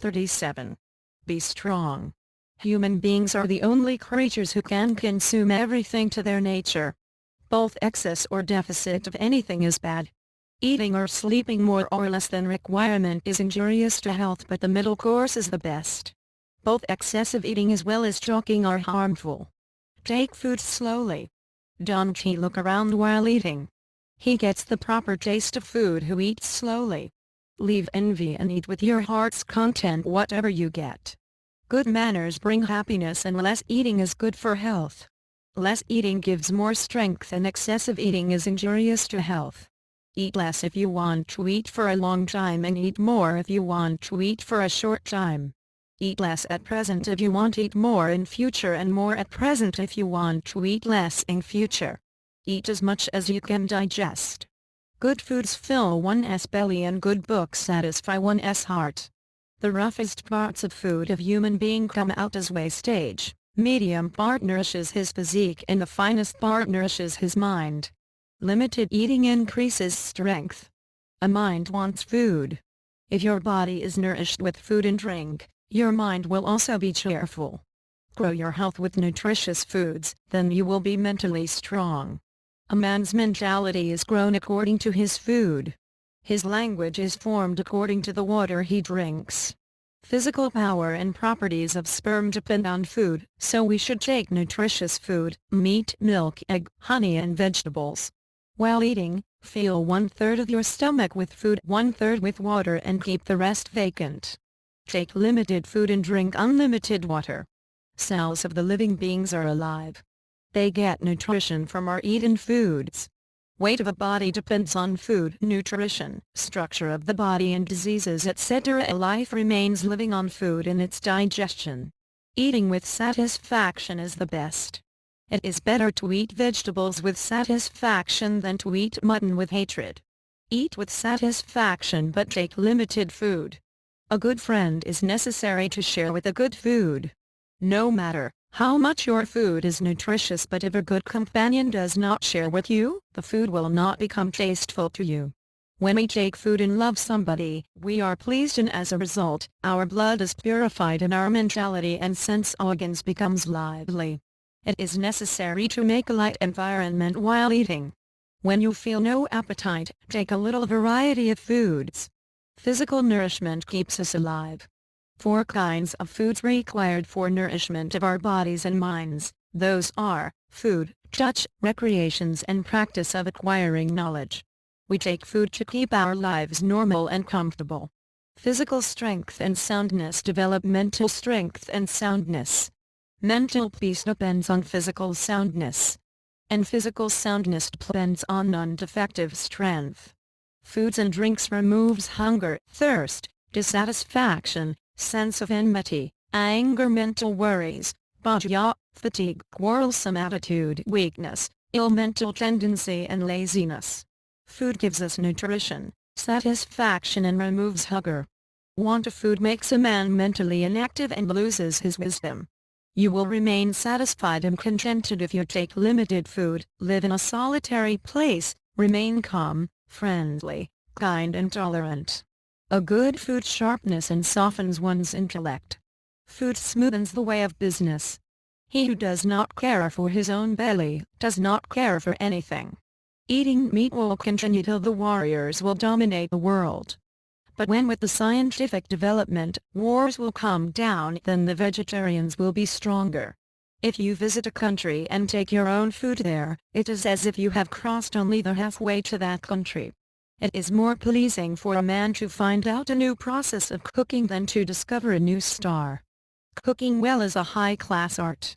37. Be strong. Human beings are the only creatures who can consume everything to their nature. Both excess or deficit of anything is bad. Eating or sleeping more or less than requirement is injurious to health, but the middle course is the best. Both excessive eating as well as joking are harmful. Take food slowly. Don't look around while eating. He gets the proper taste of food who eats slowly. Leave envy and eat with your heart's content whatever you get. Good manners bring happiness, and less eating is good for health. Less eating gives more strength, and excessive eating is injurious to health. Eat less if you want to eat for a long time, and eat more if you want to eat for a short time. Eat less at present if you want to eat more in future, and more at present if you want to eat less in future. Eat as much as you can digest. Good foods fill one's belly, and good books satisfy one's heart. The roughest parts of food of human being come out as wastage. Medium part nourishes his physique, and the finest part nourishes his mind. Limited eating increases strength. A mind wants food. If your body is nourished with food and drink, your mind will also be cheerful. Grow your health with nutritious foods, then you will be mentally strong. A man's mentality is grown according to his food. His language is formed according to the water he drinks. Physical power and properties of sperm depend on food, so we should take nutritious food, meat, milk, egg, honey and vegetables. While eating, fill 1/3 of your stomach with food, 1/3 with water, and keep the rest vacant. Take limited food and drink unlimited water. Cells of the living beings are alive. They get nutrition from our eaten foods. Weight of a body depends on food, nutrition, structure of the body and diseases etc. A life remains living on food and its digestion. Eating with satisfaction is the best. It is better to eat vegetables with satisfaction than to eat mutton with hatred. Eat with satisfaction but take limited food. A good friend is necessary to share with a good food. No matter how much your food is nutritious, but if a good companion does not share with you, the food will not become tasteful to you. When we take food and love somebody, we are pleased, and as a result, our blood is purified and our mentality and sense organs becomes lively. It is necessary to make a light environment while eating. When you feel no appetite, take a little variety of foods. Physical nourishment keeps us alive. 4 kinds of foods required for nourishment of our bodies and minds. Those are food, touch, recreations and practice of acquiring knowledge. We take food to keep our lives normal and comfortable. Physical strength and soundness develop mental strength and soundness. Mental peace depends on physical soundness. And physical soundness depends on non-defective strength. Foods and drinks removes hunger, thirst, dissatisfaction, sense of enmity, anger, mental worries, bhajya, fatigue, quarrelsome attitude, weakness, ill mental tendency and laziness. Food gives us nutrition, satisfaction and removes hunger. Want of food makes a man mentally inactive and loses his wisdom. You will remain satisfied and contented if you take limited food, live in a solitary place, remain calm, friendly, kind and tolerant. A good food sharpness and softens one's intellect. Food smoothens the way of business. He who does not care for his own belly, does not care for anything. Eating meat will continue till the warriors will dominate the world. But when with the scientific development, wars will come down, then the vegetarians will be stronger. If you visit a country and take your own food there, it is as if you have crossed only the halfway to that country. It is more pleasing for a man to find out a new process of cooking than to discover a new star. Cooking well is a high-class art.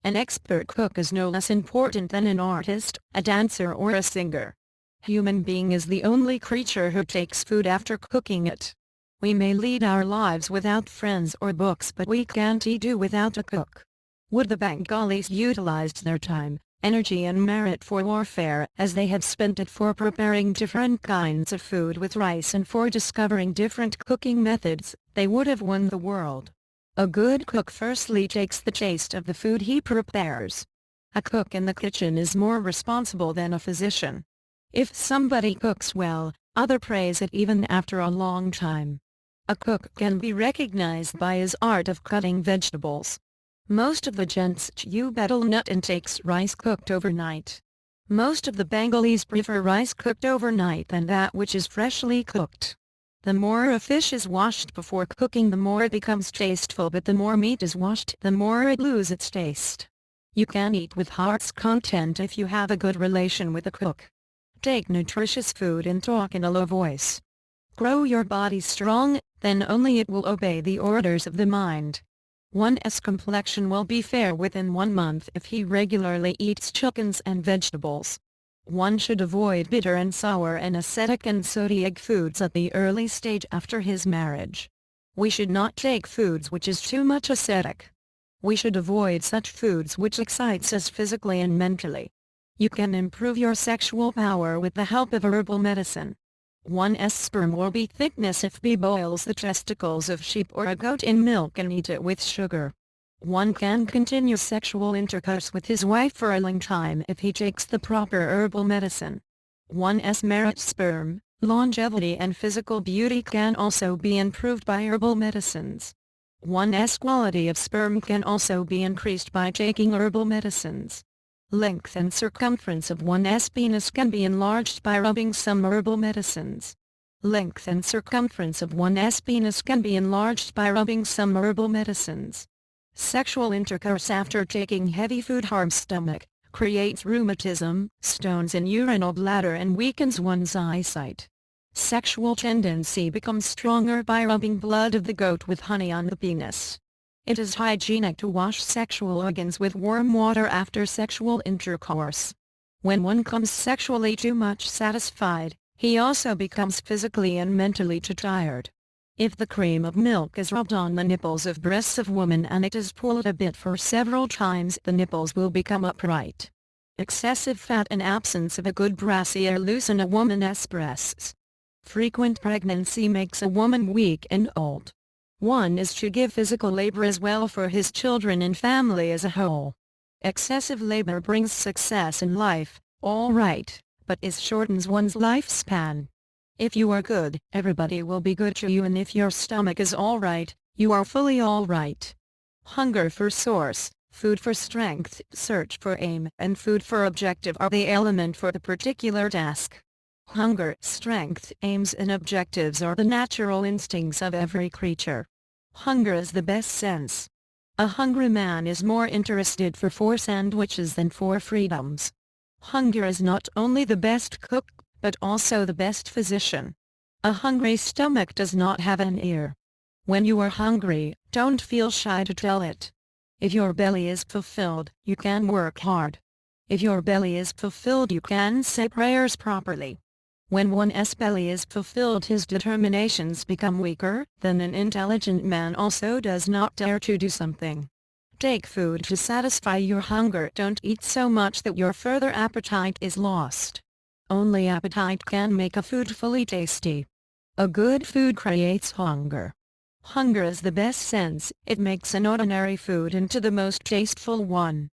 An expert cook is no less important than an artist, a dancer or a singer. Human being is the only creature who takes food after cooking it. We may lead our lives without friends or books, but we can't do without a cook. Would the Bengalis utilized their time, energy and merit for warfare as they have spent it for preparing different kinds of food with rice and for discovering different cooking methods, they would have won the world. A good cook firstly takes the taste of the food he prepares. A cook in the kitchen is more responsible than a physician. If somebody cooks well, others praise it even after a long time. A cook can be recognized by his art of cutting vegetables. Most of the gents chew betel nut and takes rice cooked overnight. Most of the Bengalis prefer rice cooked overnight than that which is freshly cooked. The more a fish is washed before cooking, the more it becomes tasteful, but the more meat is washed, the more it loses its taste. You can eat with heart's content if you have a good relation with the cook. Take nutritious food and talk in a low voice. Grow your body strong, then only it will obey the orders of the mind. One's complexion will be fair within 1 month if he regularly eats chickens and vegetables. One should avoid bitter and sour and acidic and sodic foods at the early stage after his marriage. We should not take foods which is too much acidic. We should avoid such foods which excites us physically and mentally. You can improve your sexual power with the help of herbal medicine. One's sperm will be thickness if he boils the testicles of sheep or a goat in milk and eat it with sugar. One can continue sexual intercourse with his wife for a long time if he takes the proper herbal medicine. One's marriage sperm, longevity and physical beauty can also be improved by herbal medicines. One's quality of sperm can also be increased by taking herbal medicines. Length and circumference of one's penis can be enlarged by rubbing some herbal medicines. Length and circumference of one's penis can be enlarged by rubbing some herbal medicines. Sexual intercourse after taking heavy food harms stomach, creates rheumatism, stones in urinal bladder and weakens one's eyesight. Sexual tendency becomes stronger by rubbing blood of the goat with honey on the penis. It is hygienic to wash sexual organs with warm water after sexual intercourse. When one comes sexually too much satisfied, he also becomes physically and mentally too tired. If the cream of milk is rubbed on the nipples of breasts of women and it is pulled a bit for several times, the nipples will become upright. Excessive fat and absence of a good brassiere loosen a woman's breasts. Frequent pregnancy makes a woman weak and old. One is to give physical labor as well for his children and family as a whole. Excessive labor brings success in life, all right, but it shortens one's lifespan. If you are good, everybody will be good to you, and if your stomach is all right, you are fully all right. Hunger for source, food for strength, search for aim, and food for objective are the element for the particular task. Hunger, strength, aims and objectives are the natural instincts of every creature. Hunger is the best sense. A hungry man is more interested for 4 sandwiches than 4 freedoms. Hunger is not only the best cook, but also the best physician. A hungry stomach does not have an ear. When you are hungry, don't feel shy to tell it. If your belly is fulfilled, you can work hard. If your belly is fulfilled, you can say prayers properly. When one's belly is fulfilled, his determinations become weaker, then an intelligent man also does not dare to do something. Take food to satisfy your hunger. Don't eat so much that your further appetite is lost. Only appetite can make a food fully tasty. A good food creates hunger. Hunger is the best sense, it makes an ordinary food into the most tasteful one.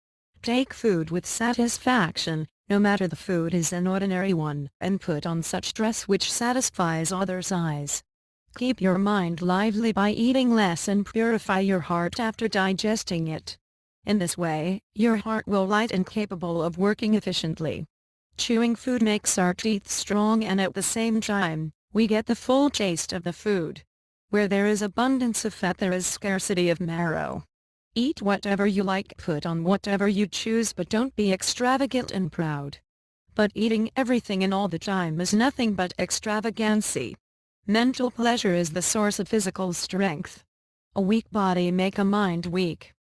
Take food with satisfaction, no matter the food is an ordinary one, and put on such dress which satisfies others' eyes. Keep your mind lively by eating less and purify your heart after digesting it. In this way, your heart will light and capable of working efficiently. Chewing food makes our teeth strong, and at the same time, we get the full taste of the food. Where there is abundance of fat, there is scarcity of marrow. Eat whatever you like, put on whatever you choose, but don't be extravagant and proud. But eating everything and all the time is nothing but extravagancy. Mental pleasure is the source of physical strength. A weak body make a mind weak.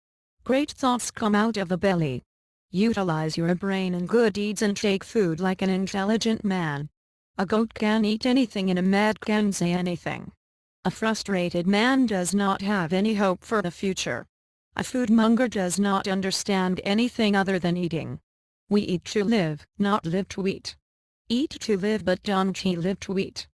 Great thoughts come out of the belly. Utilize your brain in good deeds and take food like an intelligent man. A goat can eat anything and a man can say anything. A frustrated man does not have any hope for the future. A foodmonger does not understand anything other than eating. We eat to live, not live to eat. Eat to live, but don't live to eat.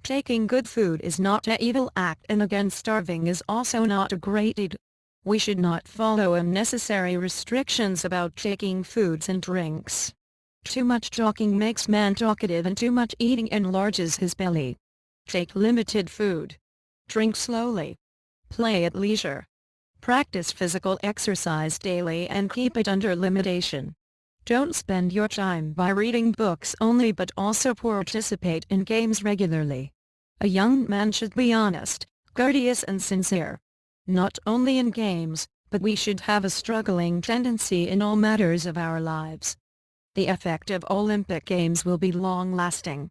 Taking good food is not an evil act, and again starving is also not a great deed. We should not follow unnecessary restrictions about taking foods and drinks. Too much talking makes man talkative, and too much eating enlarges his belly. Take limited food. Drink slowly. Play at leisure. Practice physical exercise daily and keep it under limitation. Don't spend your time by reading books only but also participate in games regularly. A young man should be honest, courteous and sincere. Not only in games, but we should have a struggling tendency in all matters of our lives. The effect of Olympic Games will be long-lasting.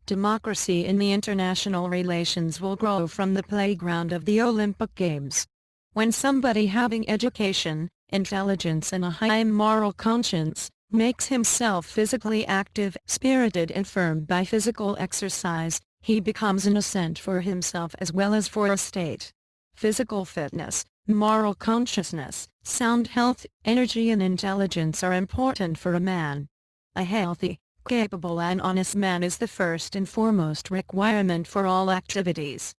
Democracy in the international relations will grow from the playground of the Olympic Games. When somebody having education, intelligence and a high moral conscience, makes himself physically active, spirited and firm by physical exercise, he becomes an ascent for himself as well as for a state. Physical fitness, moral consciousness, sound health, energy and intelligence are important for a man. A healthy, capable and honest man is the first and foremost requirement for all activities.